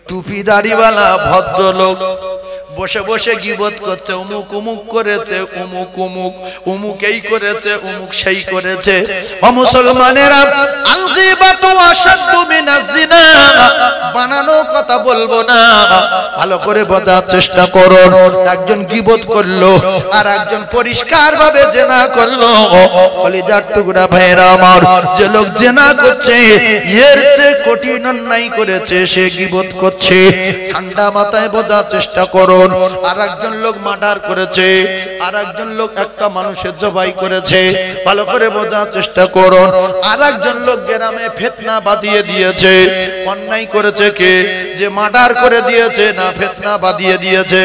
টুপি দাড়িওয়ালা ভদ্রলোক বসে বসে গীবত করছে, অমুক অমুক করেছে, অমুক অমুক অমুক এই করেছে, অমুক সেই করেছে। ও মুসলমানেরা, আল গীবাতু আশাদ্দু মিনাজ জিনা, বানানো কথা বলবো না, ভালো করে বোঝার চেষ্টা করুন। একজন গীবত করলো আর একজন পরিষ্কার ভাবে জিনা করলো। কলিজার টুকরা ভাইরা আমার, যে লোক জিনা করছে এর চেয়ে কঠিন অন্যায় করেছে, সে গীবত করছে। ঠান্ডা মাথায় বোঝার চেষ্টা করুন। আর একজন লোক মার্ডার করেছে, আর একজন লোক একটা মানুষের জবাই করেছে, ভালো করে বোঝার চেষ্টা করুন। আর একজন লোক গ্রামে ফিতনা বাঁধিয়ে দিয়েছে। অন্যায় করেছে কে? যে মার্ডার করে দিয়েছে না ফিতনা বাঁধিয়ে দিয়েছে?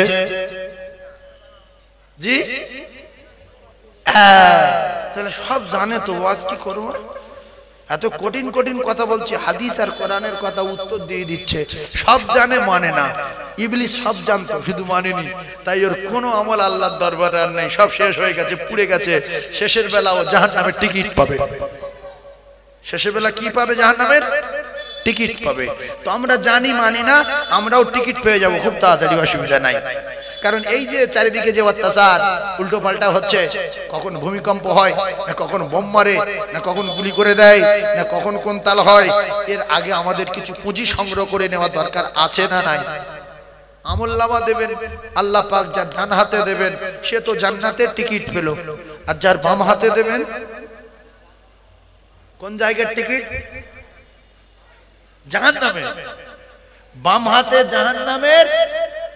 জি তাহলে সব জানে তো, ওয়াজ কি করবো? এত কঠিন কঠিন কথা বলছি, হাদিস আর কোরআনের কথা উত্তর দিয়ে দিচ্ছে। সব জানে, মানে না। ইবলিস সব জানতো, শুধু মানেনি। তাই ওর কোনো আমল আল্লাহর দরবারে আর নেই, সব শেষ হয়ে গেছে, পুড়ে গেছে। শেষের বেলা ও জাহান্নামের টিকিট পাবে। শেষের বেলা কি পাবে? জাহান্নামের টিকিট পাবে। তো আমরা জানি, মানি না, আমরাও টিকিট পেয়ে যাব খুব তাড়াতাড়ি, অসুবিধা নাই। কারণ এই যে চারিদিকে যে অত্যাচার উল্টো পাল্টা হচ্ছে, কখন ভূমিকম্প হয়, না কখন বোম মারে, না কখন গুলি করে দেয়, না কখন কোন তাল হয়, এর আগে আমাদের কিছু পুঁজি সংগ্রহ করে নেওয়া দরকার আছে না নাই? আমলনামা দেবেন আল্লাহ পাক, যার ডান হাতে দেবেন সে তো জান্নাতের টিকিট পেল, আর যার বাম হাতে দেবেন কোন জায়গার টিকিট? জাহান্নামের। বাম হাতে জাহান্নামের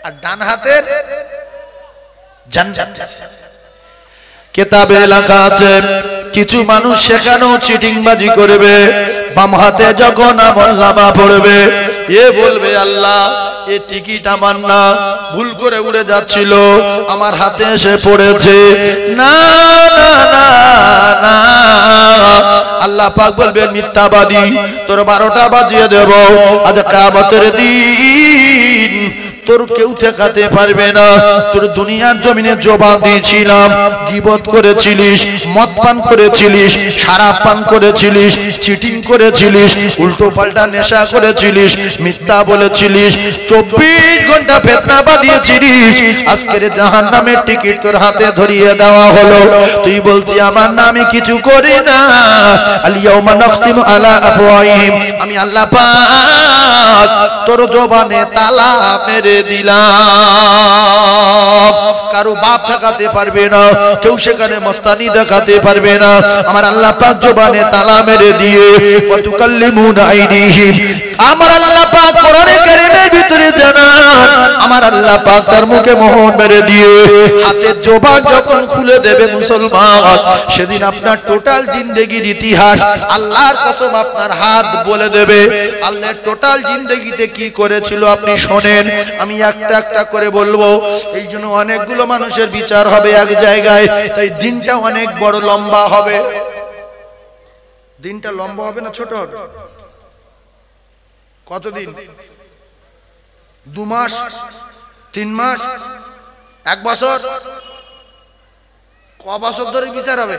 আর ডান হাতের জান্নাতের। কিতাবে লেখা আছে কিছু মানুষ সেখানেও চিটিংবাজি করবে। বাম হাতে যখন আমলনামা পড়বে, এ বলবে আল্লাহ এ টিকিট আমার না, ভুল করে উড়ে যাচ্ছিল, আমার হাতে এসে পড়েছে। না না না না, আল্লাহ পাক বলবে মিথ্যাবাদী, তোর 12টা বাজিয়ে দেব। আজ কিয়ামতের দিন তোর কেউ ঠেকাতে পারবে না। তোর দুনিয়ার জমিনে জবান দিয়েছিলাম, গীবত করেছিলিস, মদ পান করেছিলিস, শরাব পান করেছিলিস, চিটিং করেছিলিস, উল্টো পাল্টা নেশা করেছিলিস, মিথ্যা বলেছিলিস, 24 ঘন্টা ফিতনা বাঁধিয়েছিলিস। আজকের জাহান্নামের টিকিট তোর হাতে ধরিয়ে দেওয়া হলো। তুই বলছি আমার নামে কিছু করি না। আল ইয়াউমা নাখতিমু আলা আফওয়াহিহিম, আমি আল্লাহ পাক তোর জবানে তালা মেরে দিলাম। কারো বাপ ঠকাতে পারবে না, কেউ সেখানে মস্তানি দেখাতে পারবে না। আমার আল্লাহ পাক জবানে তালা মেরে দিয়ে ওয়া তুকাল্লিমুনা আইদিহিম, আমার আল্লাহ পাক কোরআনে কারীমের ভিতরে জানান, আমার আল্লাহ পাক তার মুখে মোহর মেরে দিয়ে হাতের জবান যখন খুলে দেবে মুসলমান, সেদিন আপনার টোটাল জিন্দেগির ইতিহাস আল্লাহর কসম আপনার হাত বলে দেবে। আল্লাহর টোটাল জিন্দেগিতে কি করেছিল আপনি শোনেন, আমি একটা একটা করে বলবো। এই জন্য অনেকগুলো মানুষের বিচার হবে এক জায়গায়, তাই দিনটা অনেক বড় লম্বা হবে। দিনটা লম্বা হবে না ছোট হবে? কতদিন? 2 মাস, 3 মাস, 1 বছর? ক বছর ধরে বিচার হবে?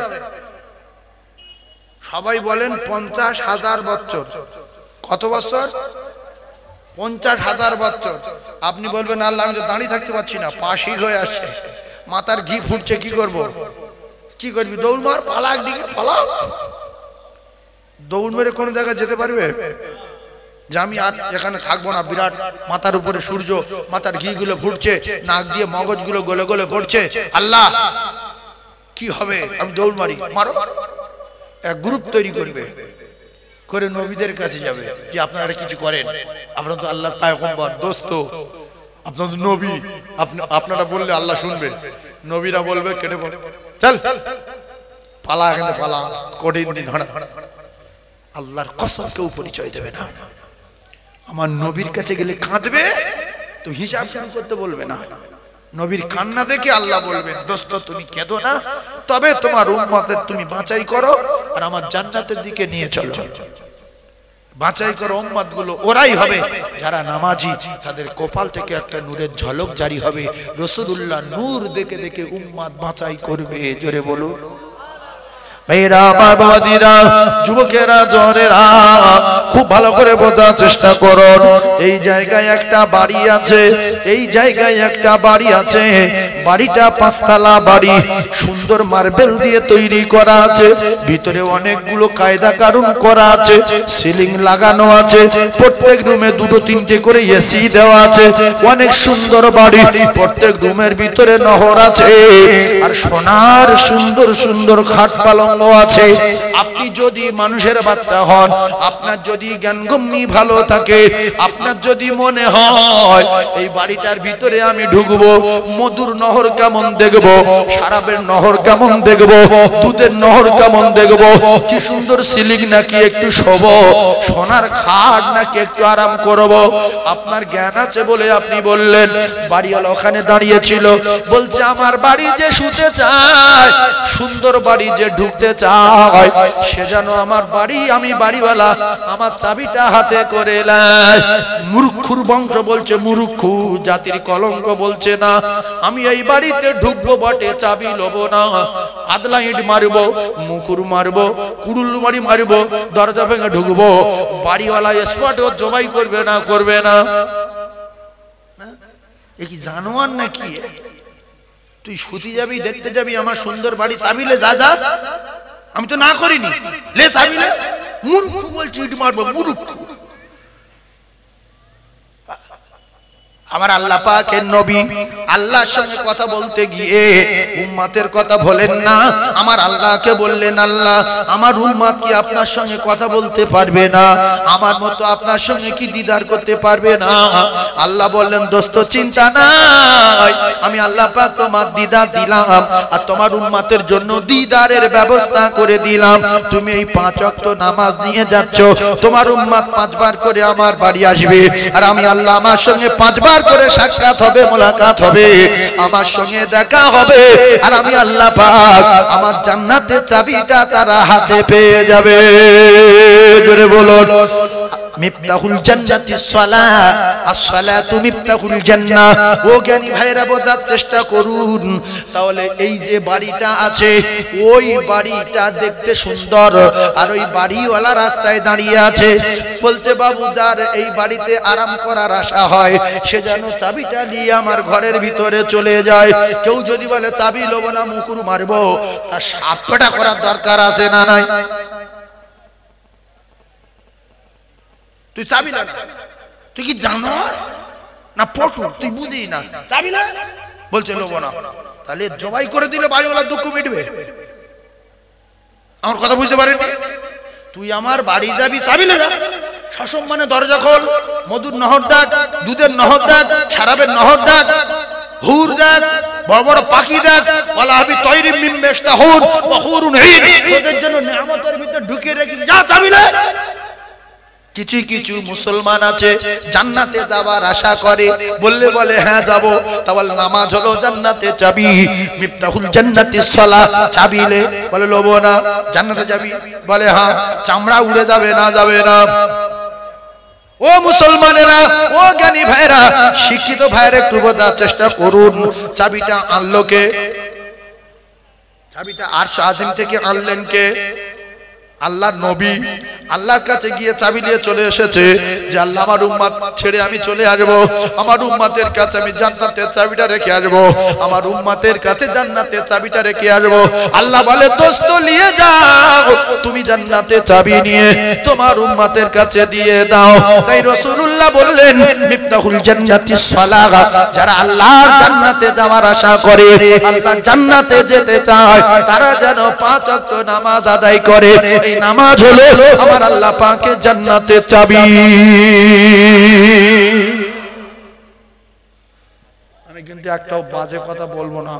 সবাই বলেন 50,000 বছর। কত বছর? 50,000 বছর। আপনি বলবেন আল্লাহ আমি তো দাঁড়িয়ে থাকতে পারছি না, পাশি হয়ে আসছে, মাথার ঘি ফুটছে, কি করব? কি করবি? দৌড় মার, পালা, একদিকে পালা। দৌড় মেরে কোন জায়গায় যেতে পারবে? যে আমি আর এখানে থাকবো না, বিরাট মাথার উপরে সূর্য, মাথার ঘি গুলো ফুটছে, নাক দিয়ে মগজ গুলো গলে গলে পড়ছে, আল্লাহ কি হবে, আমি দৌড় মারি। মারো। এক গ্রুপ তৈরি করবে, করে নবীদের কাছে যাবে যে আপনারা কিছু করেন, আপনারা তো আল্লাহর পয়গম্বর, দোস্ত, আপনারা নবী, আপনারা বললে আল্লাহ শুনবে। নবীরা বলবে কেটে পড়ে, চল পালা, এখানে পালা, কঠিন দিন হাঁটা। আল্লাহর কসম কেউ পরিচয় দেবে না। আমার নবীর কাছে গেলে কাঁদবে, তো হিসাব করতে বলবে না। নবীর কান্না দেখে আল্লাহ বলবেন দোস্ত তুমি কেঁদো না, তবে তোমার উম্মতের তুমি বাঁচাই করো আর আমার জান্নাতের দিকে নিয়ে চলো। বাঁচাই করো উম্মত গুলো, ওরাই হবে যারা নামাজি, তাদের কপাল থেকে একটা নূরের ঝলক জারি হবে। রাসূলুল্লাহ নূর দেখে দেখে উম্মত বাঁচাই করবে। জোরে বলো। ভাইরা আমার বাবাদিরা যুবকেরা জনেরা খুব ভালো করে বোঝার চেষ্টা করুন এই জায়গায় একটা বাড়ি আছে এই জায়গায় একটা বাড়ি আছে বাড়িটা পাঁচতলা বাড়ি সুন্দর মার্বেল দিয়ে তৈরি করা আছে ভিতরে অনেকগুলো কায়দা কানুন করা আছে সিলিং লাগানো আছে প্রত্যেক রুমে দুটো তিনটে করে এসি দেওয়া আছে অনেক সুন্দর বাড়ি প্রত্যেক রুমের ভিতরে নহর আছে আর সোনার সুন্দর সুন্দর খাট পালঙ্ক আছে আপনি যদি মানুষের বাচ্চা হন আপনার যদি জ্ঞানগম্যি ভালো থাকে আপনার যদি মনে হয় এই বাড়িটার ভিতরে আমি ঢুকবো মধুর নহর কেমন দেখবো শরাবের নহর কেমন দেখবো দুধের নহর কেমন দেখবো কি সুন্দর সিলিং নাকি একটু শোব সোনার খাট নাকি একটু আরাম করব আপনার জ্ঞান আছে বলে আপনি বললেন বাড়িওয়ালা ওখানে দাঁড়িয়ে ছিল বলছে আমার বাড়ি যে শুতে চায় সুন্দর বাড়ি যে ঢুকতে চায় সে যেন আমার বাড়ি আমি বাড়িওয়ালা আমার চাবিটা হাতে করে নেয় মূর্খুর বংশ বলছে মূর্খ জাতির কলঙ্ক বলছে না আমি এই বাড়িতে ঢুকবো বটে চাবি লবো না আদলা ইট মারবো মুকুর মারবো কুড়ুল বাড়ি মারবো দরজা ভেঙে ঢুকবো বাড়িওয়ালা স্পটও জবাই করবে না করবে না এ কি জানোয়ার নাকি তুই শুতে যাবি দেখতে যাবি আমার সুন্দর বাড়ি চাবিলে যা যা আমি তো না করিনি লে চাবিলে মূর্খ বলছি ইট মারবো মূর্খ আমার আল্লাহ পাকের নবী আল্লাহর সঙ্গে কথা বলতে গিয়ে উম্মতের কথা বলেন না আমার আল্লাহকে বললেন আল্লাহ আমার উম্মত কি আপনার সঙ্গে কথা বলতে পারবে না আমার মতো আপনার সঙ্গে কি দিদার করতে পারবে না আল্লাহ বললেন দোস্ত চিন্তা নাই আমি আল্লাহ পাক তোমার দিদার দিলাম আর তোমার উম্মতের জন্য দিদারের ব্যবস্থা করে দিলাম তুমি এই 5 ওয়াক্ত নামাজ নিয়ে যাচ্ছ তোমার উম্মত 5 বার করে আমার বাড়ি আসবে আর আমি আল্লাহ আমার সঙ্গে 5 বার করে সাক্ষাৎ হবে মোলাকাত হবে আমার সঙ্গে দেখা হবে আর আমি আল্লাহ পাক আমার জান্নাতের চাবিটা তারা হাতে পেয়ে যাবে জোরে বলুন মিফতাহুল জান্নাতিস সালাহ as-সালাতু মিফতাহুল জান্নাহ ও জ্ঞানী ভাইরা বোঝার চেষ্টা করুন তাহলে এই যে বাড়িটা আছে ওই বাড়িটা দেখতে সুন্দর আর ওই বাড়িওয়ালা রাস্তায় দাঁড়িয়ে আছে বলছে বাবু যার এই বাড়িতে আরাম করার আশা হয় সে যেন চাবিটা নিয়ে আমার ঘরের ভিতরে চলে যায় কেউ যদি বলে চাবি লব না মুকুর মারবো তার সাপটা করার দরকার আছে না নাই তুই চাবি না তুই কি জানোয়ার না পশু তুই বুঝি না চাবি না বলছে লোব না তাহলে জবাই করে দিলে বাড়িওয়ালা দুঃখ মিটবে আমার কথা বুঝতে পারেন তুই আমার বাড়ি যাবি চাবি না সসম্মানে দরজা খোল মধুর নহর দাগ দুধের নহর দাগ শরাবের নহর দাগ হুর দাগ বড় বড় পাখি দাগ ওয়ালা হাবি তয়রিম মিন মিশতাহুর ওয়া হুরুন ঈন তোদের জন্য নিয়ামতের ভিতর ঢুকিয়ে রেখে যা চাবি না কিছু কিছু মুসলমান আছে জান্নাতে যাওয়ার আশা করে বললে বলে হ্যাঁ যাব তাহলে নামাজ হলো জান্নাতে চাবি মিফতাহুল জান্নাতিস সালাহ চাবিলে বলে লব না জান্নাতে যাবি বলে হ্যাঁ চামড়া উড়ে যাবে না যাবে না ও মুসলমানেরা ও জ্ঞানী ভাইরা শিক্ষিত ভাইরা একটু বোঝার চেষ্টা করুন চাবিটা আনলো কে চাবিটা আরশ আজিম থেকে আনলেন কে আল্লাহর নবী আল্লাহর কাছে গিয়ে চাবি নিয়ে চলে এসেছে যে আল্লাহ আমার উম্মত ছেড়ে আমি চলে আসব আমার উম্মতের কাছে আমি জান্নাতের চাবিটা রেখে আসব আমার উম্মতের কাছে জান্নাতের চাবিটা রেখে আসব আল্লাহ বলে দোস্ত নিয়ে যাও তুমি জান্নাতের চাবি নিয়ে তোমার উম্মতের কাছে দিয়ে দাও তাই রাসূলুল্লাহ বললেন মিফতাহুল জান্নাতিস সালাহ যারা আল্লাহর জান্নাতে যাওয়ার আশা করে আল্লাহ জান্নাতে যেতে চায় তারা যেন 5 ওয়াক্ত নামাজ আদায় করে এই নামাজ হলো আমার আল্লাহ পাকের জান্নাতের চাবি আমি কিন্তু একটাও বাজে কথা বলবো না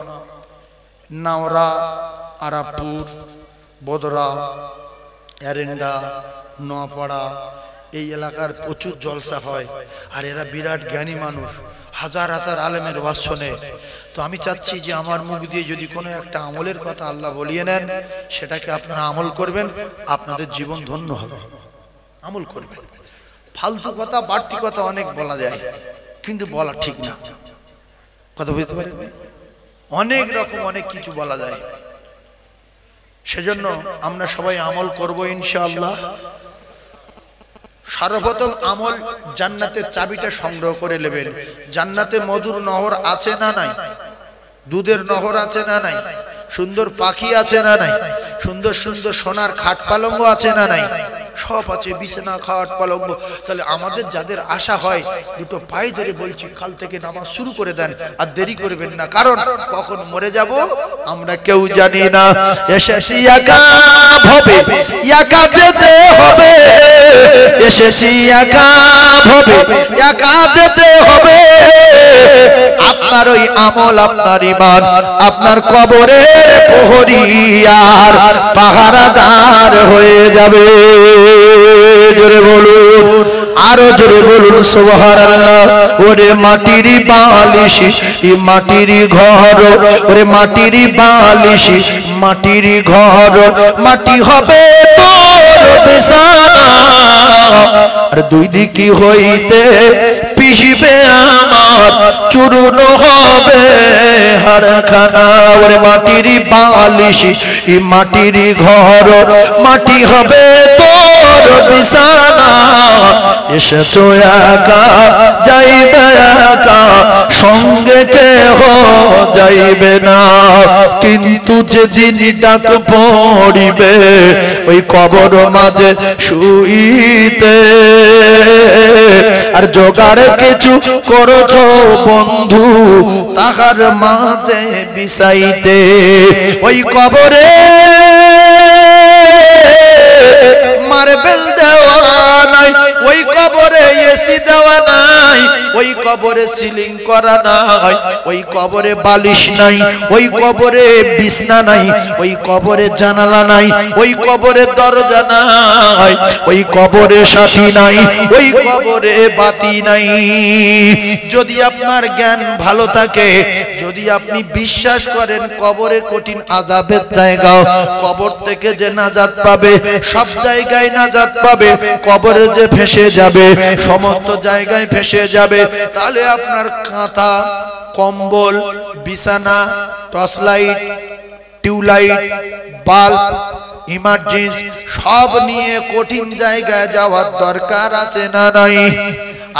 নাওরা আরাপুর বদরা এরেন্ডা নোয়াপাড়া এই এলাকার প্রচুর জলসা হয় আর এরা বিরাট জ্ঞানী মানুষ হাজার হাজার আলেমের ওয়াজ শোনে তো আমি চাচ্ছি যে আমার মুখ দিয়ে যদি কোনো একটা আমলের কথা আল্লাহ বলিয়ে নেন সেটাকে আপনারা আমল করবেন আপনাদের জীবন ধন্য হবে আমল করবেন ফালতু কথা বাড়তি কথা অনেক বলা যায় কিন্তু বলা ঠিক না কথা বুঝতে পারেন অনেক রকম অনেক কিছু বলা যায় সেজন্য আমরা সবাই আমল করব ইনশাআল্লাহ। সর্বপ্রথম আমল, জান্নাতের চাবিটা সংগ্রহ করে নেবেন। জান্নাতে মধুর নহর আছে না নাই? দুধের নহর আছে না নাই? সুন্দর পাখি আছে না নাই? সুন্দর সুন্দর সোনার খাট পালঙ্গ আছে না নাই? সব আছে, বিছানা খাট পালঙ্গ। তাহলে আমাদের যাদের আশা হয়, দুটো পায়ে ধরে বলছি, কাল থেকে নামাজ শুরু করে দেন, আর দেরি করবেন না, কারণ কখন মরে যাব আমরা কেউ জানি না। এসেছি একা ভবে, একা যেতে হবে। এসেছি একা ভবে, একা যেতে হবে। আপনার ওই আমল, আপনার ঈমান, আপনার কবরের প্রহরী আর পাহারাদার হয়ে যাবে। জোরে বলুন, আরো জোরে বলুন সুবহানাল্লাহ। ওরে মাটির বালিশ, মাটির ঘর, ওরে মাটির বালিশ, মাটির ঘর, মাটি হবে তোর বিছানা, আর দুই দিকে হইতে পিষবে আমার, চূর্ণ হবে হাড়খানা। ওরে মাটির বালিশ, মাটির ঘর, মাটি হবে তোর বিছানা। এসেছো একা, যাইবে একা, সঙ্গে কেহ যাইবে না। কিন্তু যেদিন ডাক পড়িবে ওই কবর মাঝে শুইতে, আর জোগাড় কিছু করছো বন্ধু তাহার মাঝে বিছাইতে। ওই কবরে মার্বেল দেওয়া নাই, ওই কবরে এসি দেওয়া নাই, ওই কবরে সিলিং করা নাই, ওই কবরে বালিশ নাই, ওই কবরে বিছনা নাই, ওই কবরে জানালা নাই, ওই কবরে দরজা নাই, ওই কবরে সাথী নাই, ওই কবরে বাতি নাই। যদি আপনার জ্ঞান ভালো থাকে, যদি আপনি বিশ্বাস করেন কবরে কঠিন আযাবের জায়গা, কবর থেকে যে নাজাত পাবে, সব জায়গায় নাজাত পাবে, কবরে যে ফেসে যাবে, সমস্ত জায়গায় ফেসে যাবে, তাহলে আপনার কাঁথা, কম্বল, বিছানা, torch light, tubelight, bulb, emergency সব নিয়ে কঠিন জায়গায় যাওয়ার দরকার আছে না নাই?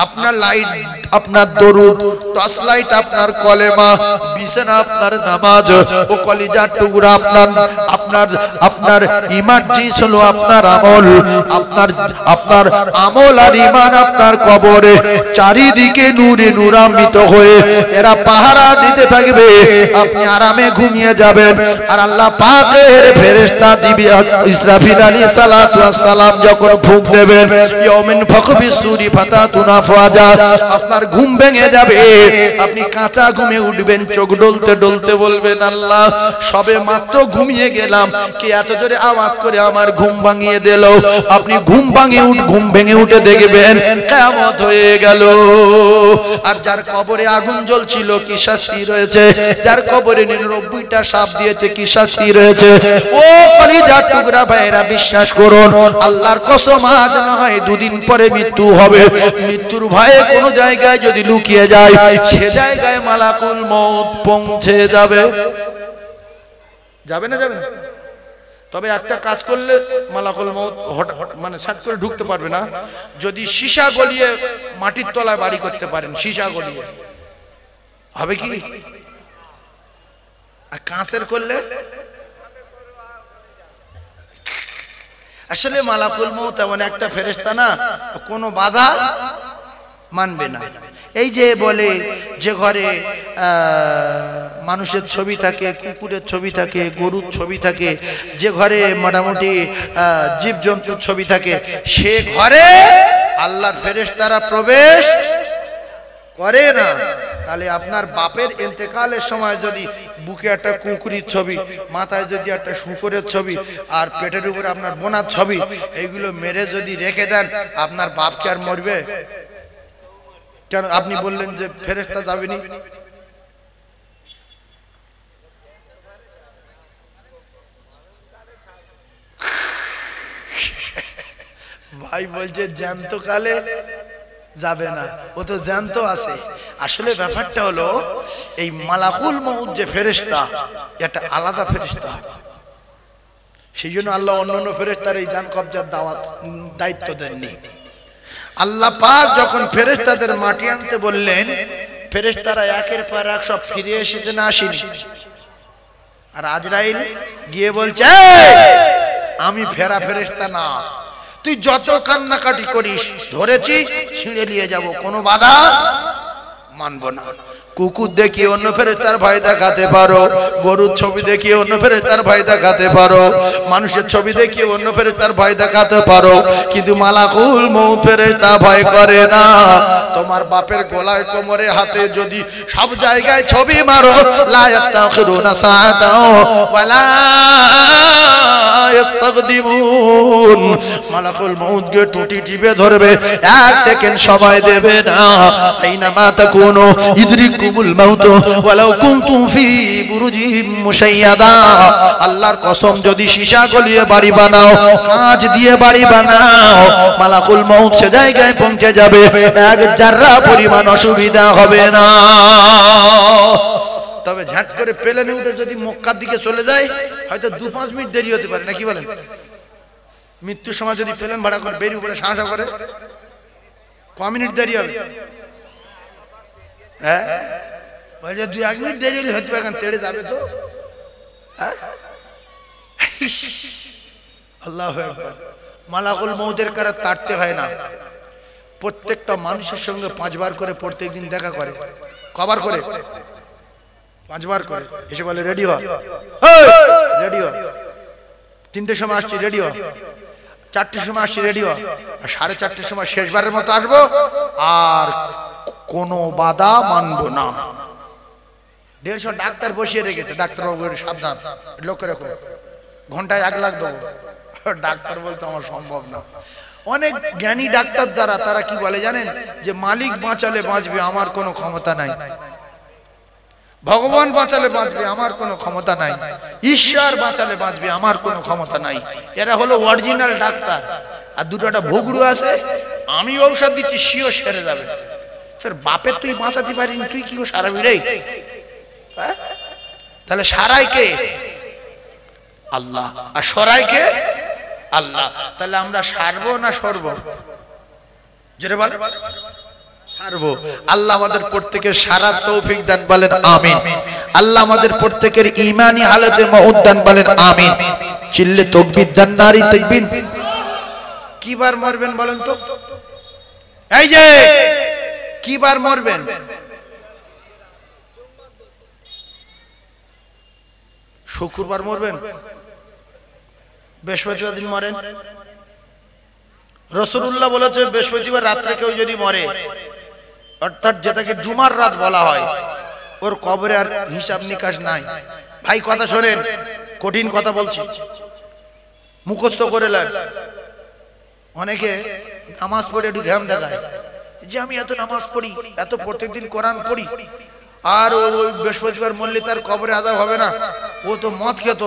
আপনার লাইট আপনার দরুদ, টর্চ লাইট আপনার কলেমা, বিছানা আপনার নামাজ, ও কলিজার টুকরা আপনার আপনার আপনার ইমার্জেন্সি হলো আপনার আমল, আপনার আমল আর ঈমান আপনার কবরে চারিদিকে নূরে নূরান্বিত হয়ে এরা পাহারা দিতে থাকবে। আপনি আরামে ঘুমিয়ে যাবেন, আর আল্লাহ পাকের ফেরেশতা জিবরাইল ইসরাফিল আলাইহিস সালাতু ওয়াস সালাম যখন ফুঁক দেবেন, ইয়াউমিন ফাকবিস সূরি ফাতাতুনা ফাজা, আপনার ঘুম ভেঙে যাবে। আপনি কাঁচা ঘুমে উঠবেন, চোখ ডলতে ডলতে বলবেন, আল্লাহ সবে মাত্র ঘুমিয়ে গেলাম, কে এত জোরে আওয়াজ করে আমার ঘুম ভাঙিয়ে দিল। আপনি ঘুম ভেঙে উঠে দেখবেন কিয়ামত হয়ে গেল। আর যার কবরে আগুন জ্বলছিল কি শাস্তি রয়েছে, যার কবরে 99টা সাপ দিয়েছে কি শাস্তি রয়েছে। ও কলিজার টুকরা ভাইরা, বিশ্বাস করুন, আল্লাহর কসম, আজ না হয় দুদিন পরে মৃত্যু হবে। মৃত্যুর ভয়ে কোন জায়গায় যদি লুকিয়ে যায়, সে জায়গায় মালাকুল মউত পৌঁছে যাবে। যাবে না? যাবে না? তবে একটা কাজ করলে মালাকুল মউত মানে সাট করে ঢুকতে পারবে না, যদি সীসা গলিয়ে মাটির তলায় বাড়ি করতে পারেন। সীসা গলিয়ে হবে কি? আর কাঁচের করলে আসলে মালাকুল মউত এমন একটা ফেরেশতা না, কোনো বাধা মানবে না। এই যে বলে যে ঘরে মানুষের ছবি থাকে, কুকুরের ছবি থাকে, গরুর ছবি থাকে, যে ঘরে মোটামুটি জীবজন্তুর ছবি থাকে, সে ঘরে আল্লাহর ফেরেশতারা প্রবেশ করে না। তাহলে আপনার বাপের ইন্তেকালের সময় যদি বুকে একটা কুকুরের ছবি, মাথায় যদি একটা শুকরের ছবি, আর পেটের উপরে আপনার বোনার ছবি, এইগুলো মেরে যদি রেখে দেন, আপনার বাপকে আর মরবে কেন? আপনি বললেন যে ফেরেশতা যাবেনি। ভাই বলছে জ্যান্ত কালে যাবে না, ও তো জ্যান্ত আছে। আসলে ব্যাপারটা হলো, এই মালাকুল মউত যে ফেরেশতা, এটা আলাদা ফেরেশতা। সেই জন্য আল্লাহ অন্যান্য ফেরেশতার এই জান কবজার দায়িত্ব দেননি। আল্লাহ পাক যখন ফেরেশতাদের মাটি আনতে বললেন, ফেরেশতারা একের পর এক সব ফিরে এসেছে না আসেনি? আর আজরাইল গিয়ে বলছে, আমি ফেরা ফেরেশতা না, তুই যত কান্নাকাটি করিস ধরেছি ছিঁড়ে নিয়ে যাব, কোনো বাধা মানব না। কুকুর দেখিয়ে অন্য ফেরেশতার ভয় দেখাতে পারো, গরুর ছবি দেখিয়ে অন্য ফেরেশতার ভয় দেখাতে পারো, মানুষের ছবি দেখিয়ে অন্য ফেরেশতার ভয় দেখাতে পারো, কিন্তু মালাকুল মউত ফেরেশতা ভয় করে না। তোমার বাপের গলায় কোমরে হাতে যদি সব জায়গায় ছবি মারো, লা ইস্তাখিরুনা সাআতাও ওয়ালা ইস্তাকদিমুন, মালাকুল মউত কে টুটি টিপে ধরবে, এক সেকেন্ড সময় দেবে না। আইনামা তাকুনু ইদরিকুমুল মাউত ওয়ালাউ কুনতুম ফি বুরুজিম মুশাইয়াদা। আল্লাহর কসম, যদি সীসা গলিয়ে বাড়ি বানাও, কাঁচ দিয়ে বাড়ি বানাও, মালাকুল মউত সে জায়গায় পৌঁছে যাবে, এক জাররা পরিমাণ অসুবিধা হবে না। তবে ঝাঁট করে প্লেনে উঠে যদি মক্কার দিকে চলে যায়, হয়তো 2-5 মিনিট দেরি হতে পারে, নাকি বলেন? মৃত্যুর সময় যদি প্লেন ভাড়া করে বেরিয়ে উপরে সাহসা করে, ক মিনিট দেরি হবে? হ্যাঁ, বলছে 2-1 মিনিট দেরি হলে হতে পারে, তেড়ে যাবে তো। আল্লাহু আকবার। মালাকুল মউতের কারা তাড়তে হয় না, প্রত্যেকটা মানুষের সঙ্গে 5 বার করে প্রত্যেক দিন দেখা করে। কবার করে? 5 বার করে। এসে বলে, রেডি হ, রেডি হ, 3টের সময় আসছি, রেডি হ, 4টের সময় আসছি, রেডি হ, আর 4:30-র সময় শেষবারের মতো আসবো, আর কোনো বাধা মানবো না। 150 ডাক্তার বসিয়ে রেখেছে, ডাক্তারবাবু সাবধান, লক্ষ্য রাখো, ঘন্টায় 1 লাখ দেবো। ডাক্তার বলতে আমার সম্ভব না। অনেক জ্ঞানী ডাক্তার দ্বারা তারা কি বলে জানেন, যে মালিক বাঁচালে বাঁচবে, আমার কোনো ক্ষমতা নাই, ভগবান বাঁচালে বাঁচবে, আমার কোনো ক্ষমতা নাই, ঈশ্বর বাঁচালে বাঁচবে, আমার কোনো ক্ষমতা নাই। এরা হলো অরিজিনাল ডাক্তার। আর দুটোটা ভুগড়ু আছে, আমি ঔষধ দিচ্ছি, সিও সেরে যাবে। তোর বাপের তুই বাঁচাতে পারিনি, তুই কি সারাবি রে? তাহলে সারাই কে? আল্লাহ। আর সরাই কে? আল্লাহ। তাহলে আমরা সারবো না সরবো? জোরে বল। সারবো। আল্লাহ আমাদের প্রত্যেকের সারার তৌফিক দান, বলেন আমিন। আল্লাহ আমাদের প্রত্যেকের ঈমানি হালতে মউত দান, বলেন আমিন। চিল্লে তাকবীর দান, নারী তাকবীর। কিবার মরবেন বলেন তো? এই যে কিবার মরবেন? শুক্রবার মরবেন, বৃহস্পতিবার দিন মরেন। রাসূলুল্লাহ বলেছে, বৃহস্পতিবার রাত্রে কেউ যদি মরে, অর্থাৎ যেটাকে জুমার রাত বলা হয়, ওর কবরে আর হিসাব নিকাশ নাই। ভাই কথা শোনেন, কঠিন কথা বলছি, মুখস্থ করে নেন। অনেকে নামাজ পড়ে একটু ঘাম দেখায় যে আমি এত নামাজ পড়ি, এত প্রত্যেকদিন কোরআন পড়ি, আর ওই বৃহস্পতিবার মরলে তার কবরে আযাব হবে না। ও তো মদ খেত,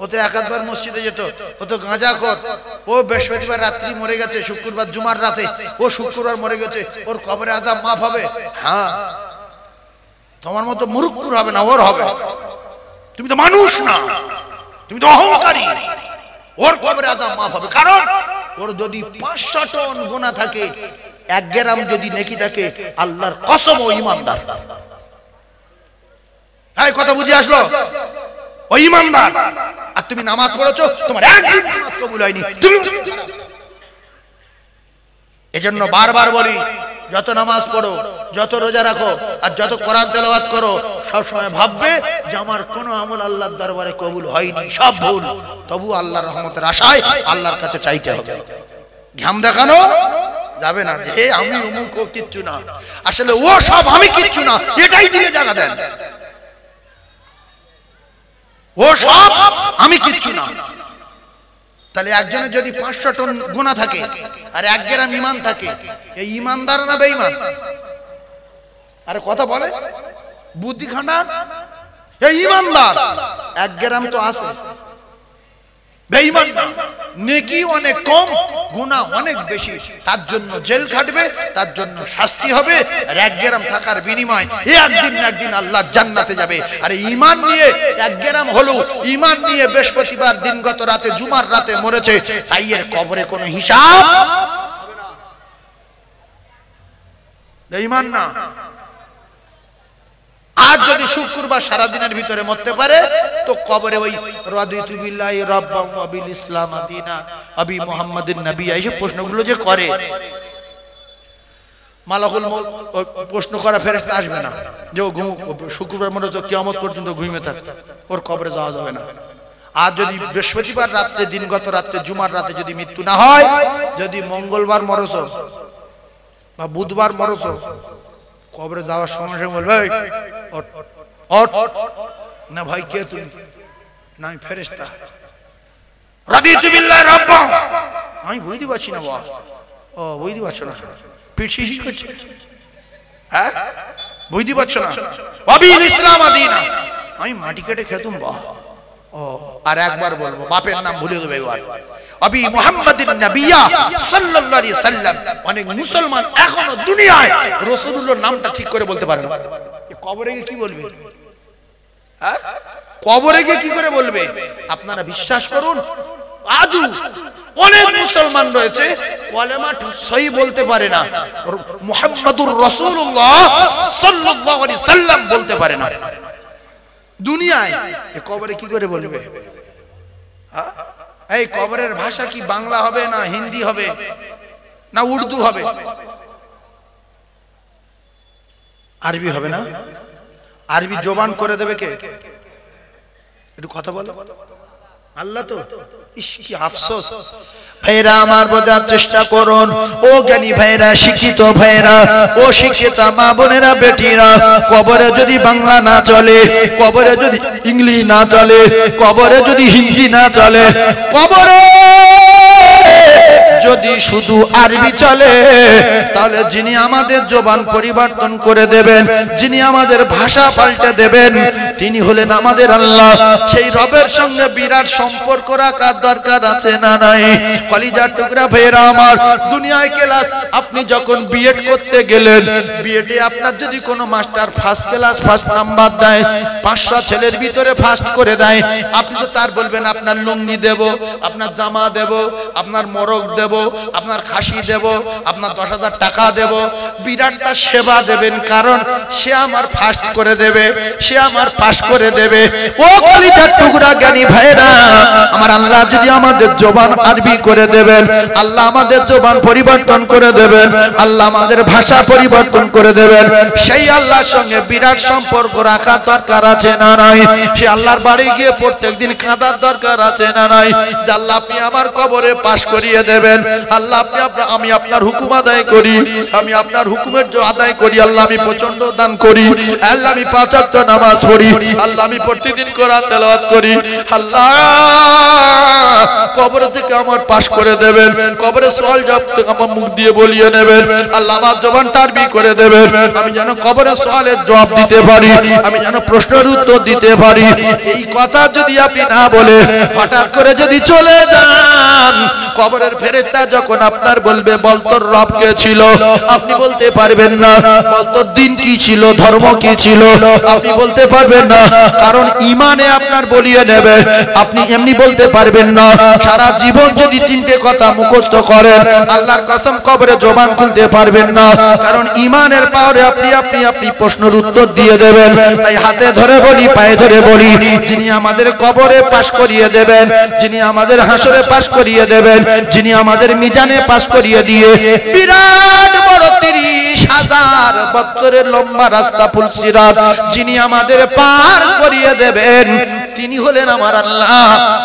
ও তো 1-2 বার মসজিদে যেত, ও তো গাঁজাখোর, ও বৃহস্পতিবার রাত্রি মরে গেছে, শুক্রবার জুমার রাতে, ও শুক্রবার মরে গেছে, ওর কবরে আযাব মাফ হবে? হ্যাঁ, তোমার মতো মুরুক্কুর হবে না, ওর হবে। তুমি তো মানুষ না, তুমি তো অহংকারী। ওর কবরে আযাব মাফ হবে, কারণ ওর যদি 500 টন গুনাহ থাকে, 1 গ্রাম যদি নেকি থাকে, আল্লাহর কসম ও ঈমানদার। এই কথা বুঝে আসলো? ও ঈমানদার। আর তুমি নামাজ পড়েছো, তোমার এক নামাজ কবুল হয়নি, তুমি। এজন্য বারবার বলি, যত নামাজ পড়ো, যত রোজা রাখো, আর যত কোরআন তেলাওয়াত করো, সব সময় ভাববে যে আমার কোনো আমল আল্লাহর দরবারে কবুল হয়নি, সব ভুল। তবু আল্লাহর রহমতের আশায় আল্লাহর কাছে চাইতে হবে। ঘাম দেখানো যাবে না যে আমি অমুক কিচ্ছু না, আসলে ও সব আমি কিচ্ছু না, এটাই দিলে জায়গা দেন। ও সব আমি কিচ্ছু না। তাহলে একজনের যদি 500 টন গুনাহ থাকে আর 1 গ্রাম ঈমান থাকে, এই ঈমানদার না বেঈমান? আরে কথা বলে, বুদ্ধি খাটান। এই ঈমানদার, 1 গ্রাম তো আছে, বেঈমান না, নেকি অনেক কম, গুনাহ অনেক বেশি, তার জন্য জেল খাটবে, তার জন্য শাস্তি হবে। আর 1 গ্রাম থাকার বিনিময়ে একদিন না একদিন আল্লাহ জান্নাতে যাবে। আর ঈমান নিয়ে 1 গ্রাম হলো ঈমান নিয়ে বৃহস্পতিবার দিনগত রাতে জুমার রাতে মরেছে, তাই এর কবরে কোনো হিসাব বেঈমান না। আজ যদি শুক্রবার সারা দিনের ভিতরে মরতে পারে তো কবরে ওই রাদিতু বিল্লাহি রাব্বান ওয়া বিল ইসলাম দীনা আবি মুহাম্মাদিন নবী এই প্রশ্নগুলো যে করে, মালাকুল মউত প্রশ্ন করা ফেরেশতা আসবে না যে ও শুক্রবার মনে তো কিয়ামত পর্যন্ত ঘুমিয়ে থাকতে, ওর কবরে যাওয়া যাবে না। আর যদি বৃহস্পতিবার রাতে দিনগত রাতে জুমার রাতে যদি মৃত্যু না হয়, যদি মঙ্গলবার মরছ বা বুধবার মরছ, কবরে যাওয়ার সময় সঙ্গে বলবে না ভাই কে তুমি? না আমি ফেরেশতা। রাদিতু বিল্লাহি রাব্বান, আমি বুঝতে পারছি না বাবা। ও বুঝতে পারছো না, পিছিয়ে করছে, হ্যাঁ বুঝতে পারছো না। আবিল ইসলাম দীনা, আমি মাটি কেটে খেতুম বাবা। ও আর একবার বলবো, বাপের নাম ভুলে দেবে এবার। আবি মুহাম্মাদিন নবিয়্যা সাল্লাল্লাহু আলাইহি সাল্লাম। অনেক মুসলমান এখনো দুনিয়ায় রাসূলুল্লাহর নামটা ঠিক করে বলতে পারে না। কবরে গিয়ে কি বলবে? হ্যাঁ কবরে গিয়ে কি করে বলবে? আপনারা বিশ্বাস করুন, আজও অনেক মুসলমান রয়েছে কলেমা সহি বলতে পারে না, মুহাম্মাদুর রাসূলুল্লাহ সাল্লাল্লাহু আলাইহি সাল্লাম বলতে পারে না। দুনিয়ায় কবরে কি করে বলবে? হ্যাঁ এই কবরের ভাষা কি বাংলা হবে না হিন্দি হবে না উর্দু হবে? আরবি হবে না? আরবি জবান করে দেবে কে? একটু কথা বলো। আল্লাহ তো। ইস কি আফসোস। ভাইরা আমার বোঝার চেষ্টা করুন, ও জ্ঞানী ভাইরা, শিক্ষিত ভাইরা, ও শিক্ষিত মা বোনেরা, বেটিরা, কবরে যদি বাংলা না চলে, কবরে যদি ইংলিশ না চলে, কবরে যদি হিন্দি না চলে, কবরে যদি শুধু আরবি চলে, তাহলে যিনি আমাদের জবান পরিবর্তন করে দেবেন, যিনি আমাদের ভাষা পাল্টে দেবেন, তিনি হলেন আমাদের আল্লাহ। সেই রবের সঙ্গে বিরাট সম্পর্ক রাখার দরকার আছে না নাই? কলিজার টুকরা ভাইরা আমার, দুনিয়ায় ক্লাস আপনি যখন বিএড করতে গেলেন, বিএডে আপনার যদি কোনো master first class first number দেয়, 500 ছেলের ভিতরে ফার্স্ট করে দেয়, আপনি তো তার বলবেন আপনার লুঙ্গি দেব, আপনার জামা দেব, আপনার মোরগ দেব, আপনার খাসি দেব, আপনার 10,000 টাকা দেব, বিরাটটা সেবা দেবেন, কারণ সে আমার ফার্স্ট করে দেবে, সে আমার পাস করে দেবে। ও কলিজার টুকরা জ্ঞানী ভাইরা আমার, আল্লাহ যদি আমাদের জবান আরবি করে দেবেন, আল্লাহ আমাদের জবান পরিবর্তন করে দেবেন, আল্লাহ আমাদের ভাষা পরিবর্তন করে দেবেন, সেই আল্লাহর সঙ্গে বিরাট সম্পর্ক রাখার দরকার আছে না নাই? সে আল্লাহর বাড়ি গিয়ে প্রত্যেকদিন কাঁদার দরকার আছে না নাই? যে আল্লাহ আপনি আমার কবরে পাশ করিয়ে দেবেন, আল্লাহ আমি আপনার হুকুম আদায় করি, আমি আপনার হুকুমের আদায় করি, আল্লাহ আমি প্রচন্ড দান করি, আল্লাহ আমি 5 ওয়াক্ত নামাজ পড়ি, আল্লাহ আমি প্রতিদিন কোরআন তেলাওয়াত করি, আল্লাহ কবর থেকে আমার পাশ করে দেবেন, কবরে সওয়াল জবাব থেকে আমার মুখ দিয়ে বলিয়ে নেবেন, আল্লাহ আমার জবানটা আরবি করে দেবেন, আমি যেন কবরে সওয়ালের জবাব দিতে পারি, আমি যেন প্রশ্নের উত্তর দিতে পারি। এই কথা যদি আপনি না বলে হঠাৎ করে যদি চলে যান, কবরের ফেরেশতা যখন আপনার বলবে বল তোর রব কে ছিল, আপনি বলতে পারবেন না। বল তোর দিন কি ছিল, ধর্ম কি ছিল, আপনি বলতে পারবেন না, কারণ ঈমানে আপনার বলিয়ে নেবে, আপনি এমনি বলতে পারবেন না। সারা জীবন যদি 3টে কথা মুখস্থ করেন, আল্লাহর কসম কবরে জবান খুলতে পারবেন না, কারণ ঈমানের পাওয়ারে আপনি প্রশ্নের উত্তর দিয়ে দেবেন। তাই হাতে ধরে বলি, পায়ে ধরে বলি, যিনি আমাদের কবরে পাশ করিয়ে দেবেন, যিনি আমাদের হাসরে পাশ করিয়ে দেবেন, যিনি আমাদের মিজানে পাশ করিয়ে দিয়ে বিরাট বড় 30,000 বছরের লম্বা রাস্তা ফুলসিরাত যিনি আমাদের পার করিয়ে দেবেন, তিনি হলেন আমার আল্লাহ।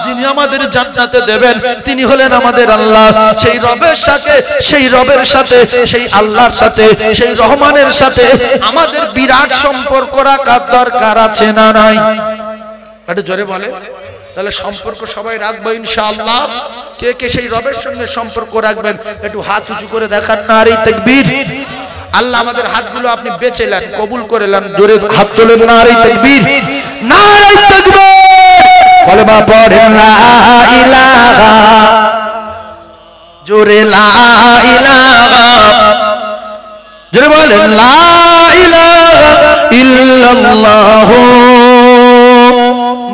যিনি আমাদের জান্নাতে দেবেন, তিনি হলেন আমাদের আল্লাহ। সেই রবের সাথে, সেই আল্লাহর সাথে, সেই রহমানের সাথে আমাদের বিরাট সম্পর্ক রাখার দরকার আছে না নাই? একটু জোরে বলে। তাহলে সম্পর্ক সবাই রাখবো ইনশাআল্লাহ। কে কে সেই রবের সঙ্গে সম্পর্ক রাখবেন একটু হাত উঁচু করে দেখান। নারে তাকবীর। আল্লাহ আমাদের হাতগুলো আপনি বেঁচে নেন, কবুল করে নেন, জোরে হাত তোলেন। নারে তাকবীর, নারে তাকবীর। কলমা পড়েন লা ইলাহা, জোরে লা ইলাহা, জোরে বলেন লা ইলাহা ইল্লাল্লাহ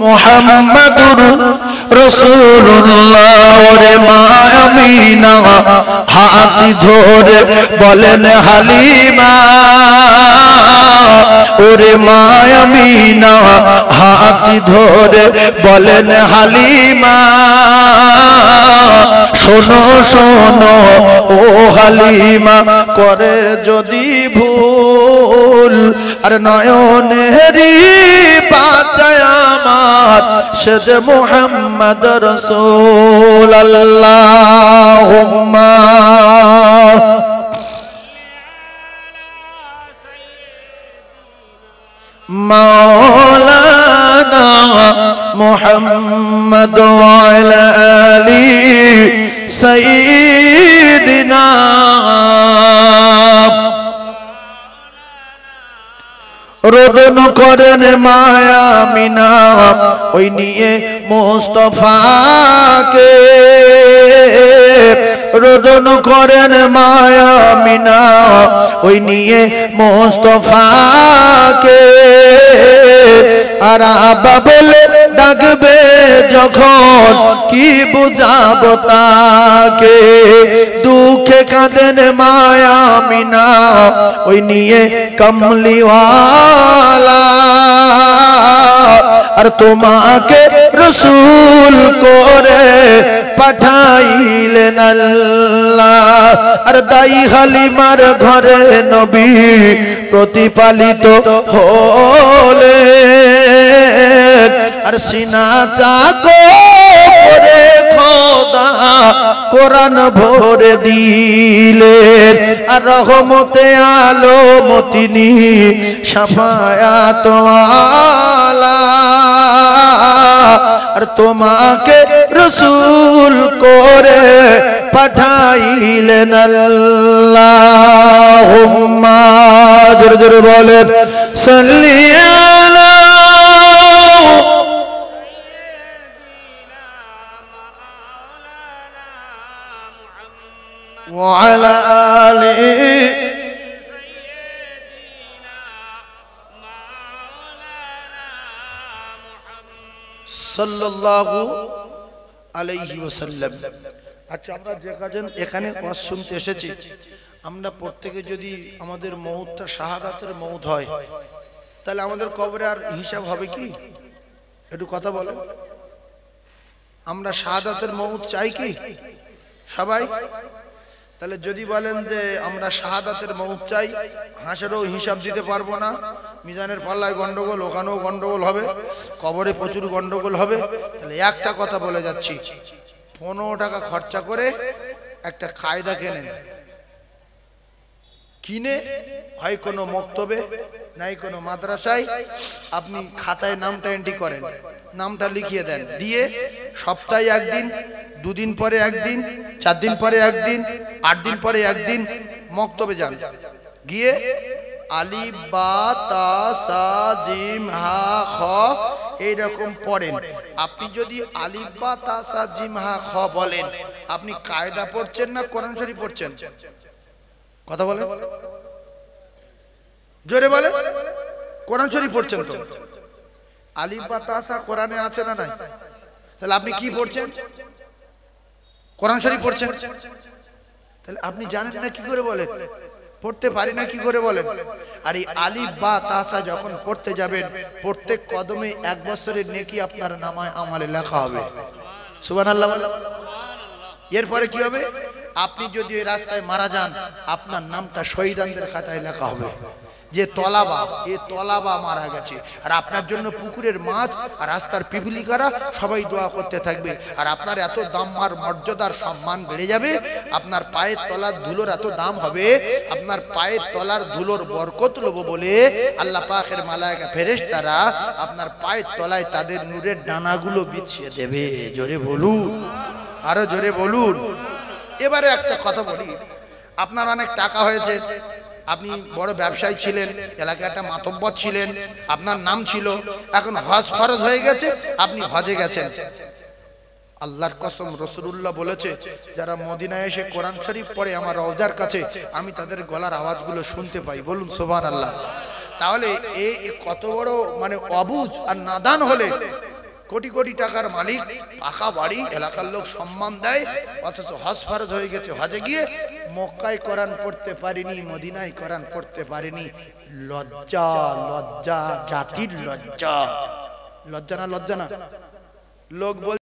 মুহাম্মাদুর রাসূলুল্লাহ। ওরে মা আমিনা হাত ধরে বলেন হালিমা, ওরে মা আমিনা হাত ধরে বলেন হালিমা। শোনো শোনো ও হালিমা, করে যদি ভুল আর নয়নেরই বাঁচায় আমার সে যে মুহাম্মদ রাসূল। আল্লাহুম্মা মাওলানা মুহাম্মদ ওয়া আলা আলি সাইয়্যিদিনা। রোদন করেন মায়া মিনা ওই নিয়ে মুস্তাফাকে, রোদন করেন মায়া মিনা ওই নিয়ে মুস্তাফাকে। আর আবা বলে ডাকবে যখন কি বুঝাবো তাকে, দুঃখে কাঁদেন মায়া মিনা ওই নিয়ে কমলিওয়ালা। আর তোমাকে রসূল করে পাঠাইলেন আল্লাহ। আর দাই হালিমার ঘরে নবী প্রতিপালিত হলে, আর সিনা চাকো করে খোদা কোরআন ভরে দিলেন। আর রহমতে আলম তিনি শাফায়াত ওয়ালা। আর তোমাকে রসূল করে পাঠাইলেন আল্লাহুম্মা, জোরে জোরে বলেন সাল্লি আলা ওয়া আলা আলিহি সাল্লাল্লাহু আলাইহি ওয়াসাল্লাম। আচ্ছা, আমরা যে কজন এখানে ওয়াজ শুনতে এসেছি, আমরা প্রত্যেকে যদি আমাদের মউতটা শাহাদাতের মউত হয়, তাহলে আমাদের কবরে আর হিসাব হবে কি? একটু কথা বলেন। আমরা শাহাদাতের মউত চাই কি সবাই? তাহলে যদি বলেন যে আমরা শাহাদাতের মউত চাই, হাসেরও হিসাব দিতে পারবো না, মিজানের পাল্লায় গন্ডগোল, ওখানেও গন্ডগোল হবে, কবরে প্রচুর গন্ডগোল হবে। তাহলে একটা কথা বলে যাচ্ছি, 15 টাকা খরচা করে একটা কায়দা কেনেন, কিনে হয় কোনো মক্তবে নাই কোনো মাদ্রাসায় আপনি খাতায় নামটা এন্ট্রি করেন, নামটা লিখিয়ে দেন, দিয়ে সপ্তাহে একদিন, 2 দিন পরে একদিন, 4 দিন পরে একদিন, 8 দিন পরে একদিন মক্তবে যান, গিয়ে আলিফ বা তা সা জিম হা খ এইরকম পড়েন। আপনি যদি আলিফ বা তা সা জিম হা খ বলেন, আপনি কায়দা পড়ছেন না কোরআন শরীফ পড়ছেন? কথা বলে, জোরে বলে। কোরআন শরীফ পড়ছেন তো? আলিফ বা তা সা কোরআনে আছে না নাই? তাহলে আপনি কি পড়ছেন? কোরআন শরীফ পড়ছেন। তাহলে আপনি জানেন না কি করে বলেন? পড়তে পারি না কি করে বলেন? আর এই আলিফ বা তা সা যখন পড়তে যাবেন, প্রত্যেক কদমে 1 বছরের নেকি আপনার নামায় আমলে লেখা হবে। সুবহানাল্লাহ। এরপরে কি হবে? আপনি যদি এই রাস্তায় মারা যান, আপনার নামটা শহীদানদের খাতায় লেখা হবে যে তলাবা, এ তলাবা মারা গেছে। আর আপনার জন্য পুকুরের মাছ আর রাস্তার পিপিলিকারা সবাই দোয়া করতে থাকবে। আর আপনার এত দাম আর মর্যাদার সম্মান বেড়ে যাবে, আপনার পায়ের তলার ধুলোর এত দাম হবে, আপনার পায়ের তলার ধুলোর বরকত লব বলে আল্লাহ পাকের মালায়েকা ফেরেশতারা আপনার পায়ের তলায় তাদের নূরের ডানাগুলো বিছিয়ে দেবে। জোরে বলুন, আরো জোরে বলুন। এবারে একটা কথা বলি, আপনার অনেক টাকা হয়েছে, আপনি বড় ব্যবসায়ী ছিলেন, এলাকায় একটা মাতব্বর ছিলেন, আপনার নাম ছিল, এখন হজ ফরজ হয়ে গেছে, আপনি হজে গেছেন। আল্লাহর কসম, রাসূলুল্লাহ বলেছে, যারা মদিনায় এসে কোরআন শরীফ পড়ে আমার রওজার কাছে, আমি তাদের গলার আওয়াজগুলো শুনতে পাই। বলুন সুবহানাল্লাহ। তাহলে এই কত বড় মানে অবুঝ আর নাদান হলে কোটি কোটি টাকার মালিক, পাকা বাড়ি, এলাকার লোক সম্মান দেয়, অথচ হজ ফরজ হয়ে গেছে, হজে গিয়ে মক্কায় কোরআন পড়তে পারিনি, মদিনায় কোরআন পড়তে পারিনি। লজ্জা, লজ্জা, জাতির লজ্জা। লজ্জা না, লজ্জা না? লোক বল